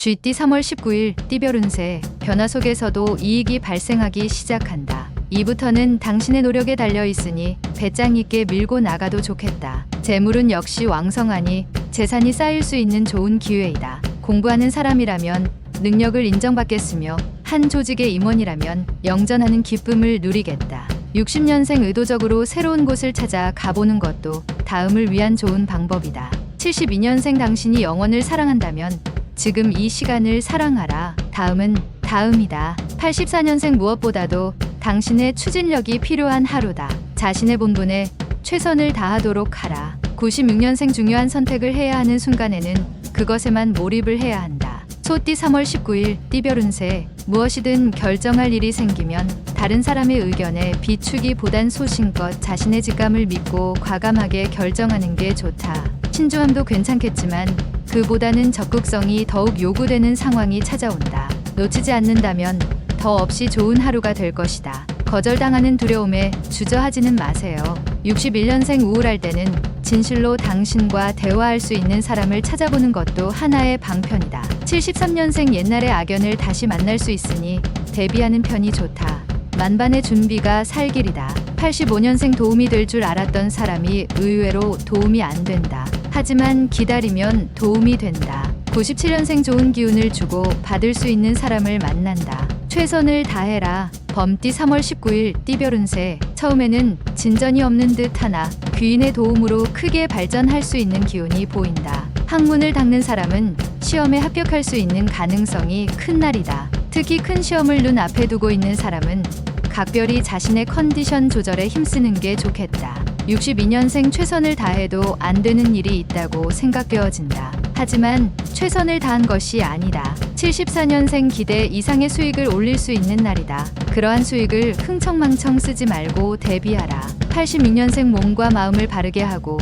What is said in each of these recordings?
GT 3월 19일 띠별 운세 변화 속에서도 이익이 발생하기 시작한다. 이부터는 당신의 노력에 달려 있으니 배짱 있게 밀고 나가도 좋겠다. 재물은 역시 왕성하니 재산이 쌓일 수 있는 좋은 기회이다. 공부하는 사람이라면 능력을 인정받겠으며 한 조직의 임원이라면 영전하는 기쁨을 누리겠다. 60년생 의도적으로 새로운 곳을 찾아 가보는 것도 다음을 위한 좋은 방법이다. 72년생 당신이 영원을 사랑한다면 지금 이 시간을 사랑하라. 다음은 다음이다. 84년생 무엇보다도 당신의 추진력이 필요한 하루다. 자신의 본분에 최선을 다하도록 하라. 96년생 중요한 선택을 해야 하는 순간에는 그것에만 몰입을 해야 한다. 소띠 3월 19일 띠별 운세 무엇이든 결정할 일이 생기면 다른 사람의 의견에 비추기보단 소신껏 자신의 직감을 믿고 과감하게 결정하는 게 좋다. 신중함도 괜찮겠지만 그보다는 적극성이 더욱 요구되는 상황이 찾아온다. 놓치지 않는다면 더 없이 좋은 하루가 될 것이다. 거절당하는 두려움에 주저하지는 마세요. 61년생 우울할 때는 진실로 당신과 대화할 수 있는 사람을 찾아보는 것도 하나의 방편이다. 73년생 옛날의 악연을 다시 만날 수 있으니 대비하는 편이 좋다. 만반의 준비가 살 길이다. 85년생 도움이 될 줄 알았던 사람이 의외로 도움이 안 된다. 하지만 기다리면 도움이 된다. 97년생 좋은 기운을 주고 받을 수 있는 사람을 만난다. 최선을 다해라. 범띠 3월 19일 띠별 운세 처음에는 진전이 없는 듯 하나 귀인의 도움으로 크게 발전할 수 있는 기운이 보인다. 학문을 닦는 사람은 시험에 합격할 수 있는 가능성이 큰 날이다. 특히 큰 시험을 눈앞에 두고 있는 사람은 각별히 자신의 컨디션 조절에 힘쓰는 게 좋겠다. 62년생 최선을 다해도 안 되는 일이 있다고 생각되어진다. 하지만 최선을 다한 것이 아니다. 74년생 기대 이상의 수익을 올릴 수 있는 날이다. 그러한 수익을 흥청망청 쓰지 말고 대비하라. 86년생 몸과 마음을 바르게 하고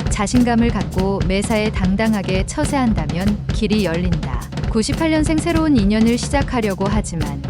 자신감을 갖고 매사에 당당하게 처세한다면 길이 열린다. 98년생 새로운 인연을 시작하려고 하지만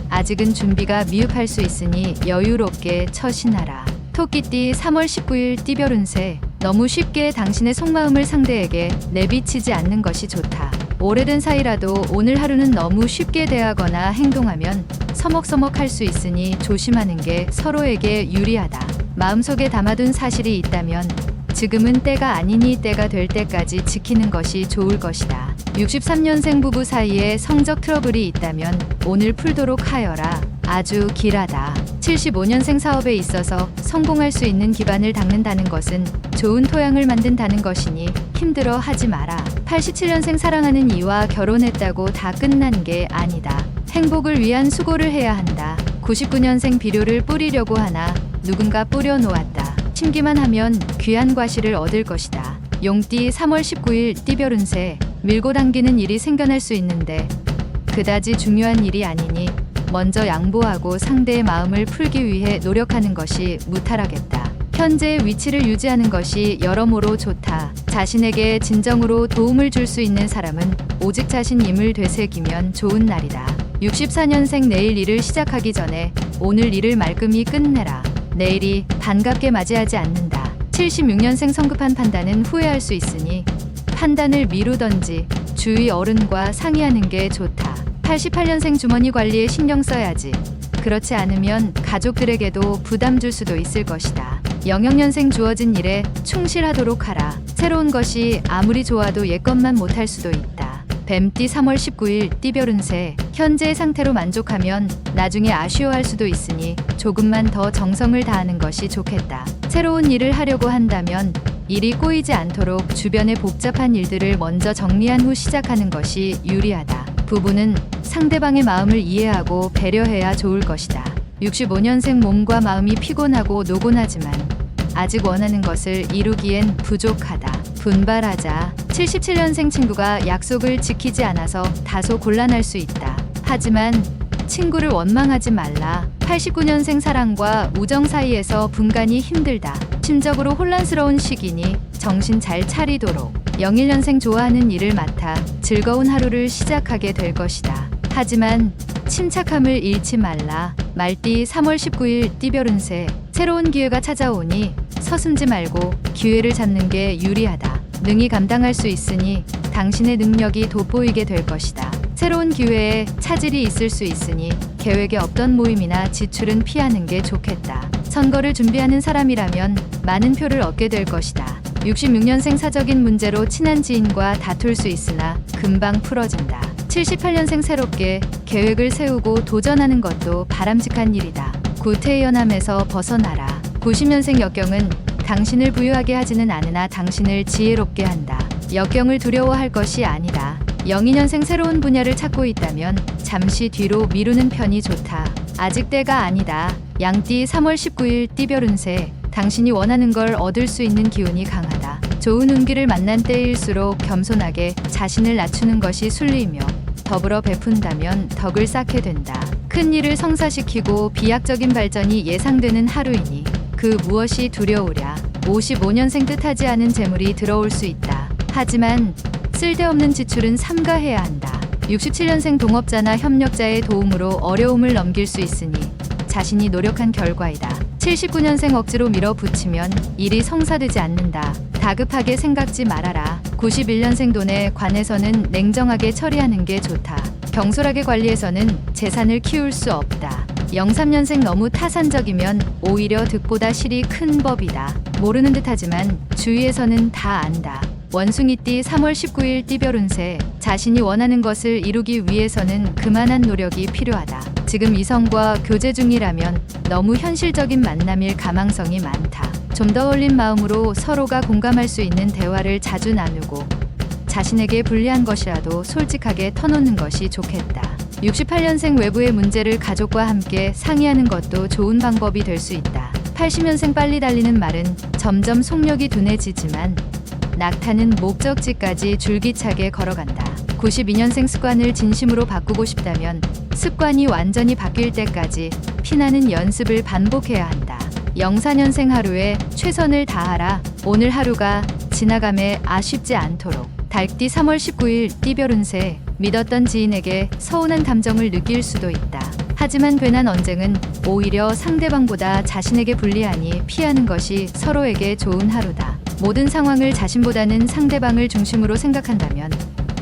아직은 준비가 미흡할 수 있으니 여유롭게 처신하라. 토끼띠 3월 19일 띠별 운세 너무 쉽게 당신의 속마음을 상대에게 내비치지 않는 것이 좋다. 오래된 사이라도 오늘 하루는 너무 쉽게 대하거나 행동하면 서먹서먹할 수 있으니 조심하는 게 서로에게 유리하다. 마음속에 담아둔 사실이 있다면 지금은 때가 아니니 때가 될 때까지 지키는 것이 좋을 것이다. 63년생 부부 사이에 성적 트러블이 있다면 오늘 풀도록 하여라. 아주 길하다. 75년생 사업에 있어서 성공할 수 있는 기반을 닦는다는 것은 좋은 토양을 만든다는 것이니 힘들어 하지 마라. 87년생 사랑하는 이와 결혼했다고 다 끝난 게 아니다. 행복을 위한 수고를 해야 한다. 99년생 비료를 뿌리려고 하나 누군가 뿌려놓았다. 심기만 하면 귀한 과실을 얻을 것이다. 용띠 3월 19일 띠별 운세 밀고 당기는 일이 생겨날 수 있는데 그다지 중요한 일이 아니니 먼저 양보하고 상대의 마음을 풀기 위해 노력하는 것이 무탈하겠다. 현재의 위치를 유지하는 것이 여러모로 좋다. 자신에게 진정으로 도움을 줄 수 있는 사람은 오직 자신임을 되새기면 좋은 날이다. 64년생 내일 일을 시작하기 전에 오늘 일을 말끔히 끝내라. 내일이 반갑게 맞이하지 않는다. 76년생 성급한 판단은 후회할 수 있으니 판단을 미루던지 주위 어른과 상의하는 게 좋다. 88년생 주머니 관리에 신경 써야지. 그렇지 않으면 가족들에게도 부담 줄 수도 있을 것이다. 00년생 주어진 일에 충실하도록 하라. 새로운 것이 아무리 좋아도 옛것만 못할 수도 있다. 뱀띠 3월 19일 띠별 운세 현재의 상태로 만족하면 나중에 아쉬워할 수도 있으니 조금만 더 정성을 다하는 것이 좋겠다. 새로운 일을 하려고 한다면 일이 꼬이지 않도록 주변의 복잡한 일들을 먼저 정리한 후 시작하는 것이 유리하다. 부부는 상대방의 마음을 이해하고 배려해야 좋을 것이다. 65년생 몸과 마음이 피곤하고 노곤하지만 아직 원하는 것을 이루기엔 부족하다. 분발하자. 77년생 친구가 약속을 지키지 않아서 다소 곤란할 수 있다. 하지만 친구를 원망하지 말라. 89년생 사랑과 우정 사이에서 분간이 힘들다. 심적으로 혼란스러운 시기니 정신 잘 차리도록. 01년생 좋아하는 일을 맡아 즐거운 하루를 시작하게 될 것이다. 하지만 침착함을 잃지 말라. 말띠 3월 19일 띠별 운세 새로운 기회가 찾아오니 서슴지 말고 기회를 잡는 게 유리하다. 능히 감당할 수 있으니 당신의 능력이 돋보이게 될 것이다. 새로운 기회에 차질이 있을 수 있으니 계획에 없던 모임이나 지출은 피하는 게 좋겠다. 선거를 준비하는 사람이라면 많은 표를 얻게 될 것이다. 66년생 사적인 문제로 친한 지인과 다툴 수 있으나 금방 풀어진다. 78년생 새롭게 계획을 세우고 도전하는 것도 바람직한 일이다. 구태연함에서 벗어나라. 90년생 역경은 당신을 부유하게 하지는 않으나 당신을 지혜롭게 한다. 역경을 두려워할 것이 아니다. 02년생 새로운 분야를 찾고 있다면 잠시 뒤로 미루는 편이 좋다. 아직 때가 아니다. 양띠 3월 19일 띠별 운세. 당신이 원하는 걸 얻을 수 있는 기운이 강하다. 좋은 운기를 만난 때일수록 겸손하게 자신을 낮추는 것이 순리이며 더불어 베푼다면 덕을 쌓게 된다. 큰 일을 성사시키고 비약적인 발전이 예상되는 하루이니 그 무엇이 두려우랴. 55년생 뜻하지 않은 재물이 들어올 수 있다. 하지만 쓸데없는 지출은 삼가해야 한다. 67년생 동업자나 협력자의 도움으로 어려움을 넘길 수 있으니 자신이 노력한 결과이다. 79년생 억지로 밀어붙이면 일이 성사되지 않는다. 다급하게 생각지 말아라. 91년생 돈에 관해서는 냉정하게 처리하는 게 좋다. 경솔하게 관리해서는 재산을 키울 수 없다. 03년생 너무 타산적이면 오히려 득보다 실이 큰 법이다. 모르는 듯하지만 주위에서는 다 안다. 원숭이띠 3월 19일 띠별 운세. 자신이 원하는 것을 이루기 위해서는 그만한 노력이 필요하다. 지금 이성과 교제 중이라면 너무 현실적인 만남일 가망성이 많다. 좀 더 어울린 마음으로 서로가 공감할 수 있는 대화를 자주 나누고 자신에게 불리한 것이라도 솔직하게 터놓는 것이 좋겠다. 68년생 외부의 문제를 가족과 함께 상의하는 것도 좋은 방법이 될 수 있다. 80년생 빨리 달리는 말은 점점 속력이 둔해지지만 낙타는 목적지까지 줄기차게 걸어간다. 92년생 습관을 진심으로 바꾸고 싶다면 습관이 완전히 바뀔 때까지 피나는 연습을 반복해야 한다. 04년생 하루에 최선을 다하라. 오늘 하루가 지나감에 아쉽지 않도록. 달띠 3월 19일 띠별 운세. 믿었던 지인에게 서운한 감정을 느낄 수도 있다. 하지만 괜한 언쟁은 오히려 상대방보다 자신에게 불리하니 피하는 것이 서로에게 좋은 하루다. 모든 상황을 자신보다는 상대방을 중심으로 생각한다면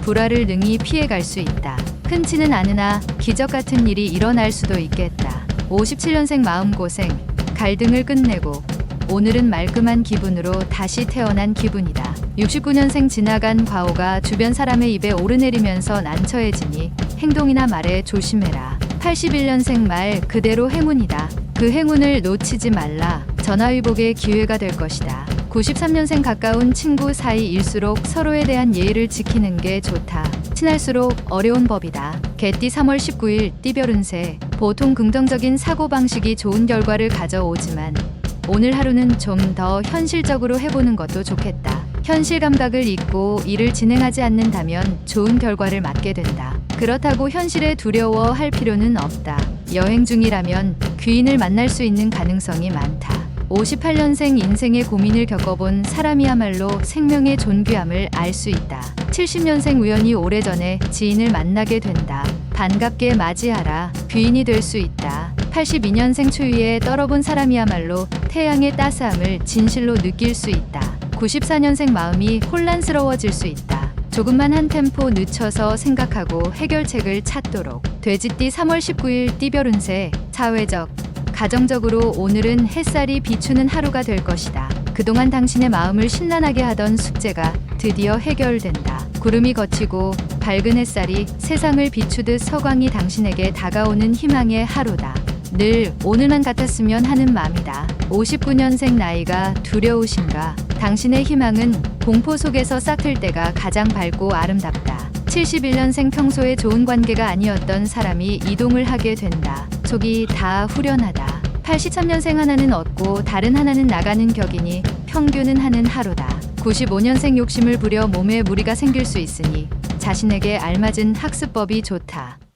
불화를 능히 피해갈 수 있다. 흔치는 않으나 기적 같은 일이 일어날 수도 있겠다. 57년생 마음고생. 갈등을 끝내고 오늘은 말끔한 기분으로 다시 태어난 기분이다. 69년생 지나간 과오가 주변 사람의 입에 오르내리면서 난처해지니 행동이나 말에 조심해라. 81년생 말 그대로 행운이다. 그 행운을 놓치지 말라. 전화위복의 기회가 될 것이다. 93년생 가까운 친구 사이일수록 서로에 대한 예의를 지키는 게 좋다. 친할수록 어려운 법이다. 개띠 3월 19일 띠별 운세. 보통 긍정적인 사고방식이 좋은 결과를 가져오지만 오늘 하루는 좀 더 현실적으로 해보는 것도 좋겠다. 현실 감각을 잊고 일을 진행하지 않는다면 좋은 결과를 맞게 된다. 그렇다고 현실에 두려워할 필요는 없다. 여행 중이라면 귀인을 만날 수 있는 가능성이 많다. 58년생 인생의 고민을 겪어본 사람이야말로 생명의 존귀함을 알 수 있다. 70년생 우연히 오래전에 지인을 만나게 된다. 반갑게 맞이하라. 귀인이 될 수 있다. 82년생 추위에 떨어본 사람이야말로 태양의 따스함을 진실로 느낄 수 있다. 94년생 마음이 혼란스러워질 수 있다. 조금만 한 템포 늦춰서 생각하고 해결책을 찾도록. 돼지띠 3월 19일 띠별 운세. 사회적, 가정적으로 오늘은 햇살이 비추는 하루가 될 것이다. 그동안 당신의 마음을 심란하게 하던 숙제가 드디어 해결된다. 구름이 걷히고 밝은 햇살이 세상을 비추듯 서광이 당신에게 다가오는 희망의 하루다. 늘 오늘만 같았으면 하는 마음이다. 59년생 나이가 두려우신가? 당신의 희망은 공포 속에서 싹틀 때가 가장 밝고 아름답다. 71년생 평소에 좋은 관계가 아니었던 사람이 이동을 하게 된다. 속이 다 후련하다. 83년생 하나는 얻고 다른 하나는 나가는 격이니 평균은 하는 하루다. 95년생 욕심을 부려 몸에 무리가 생길 수 있으니 자신에게 알맞은 학습법이 좋다.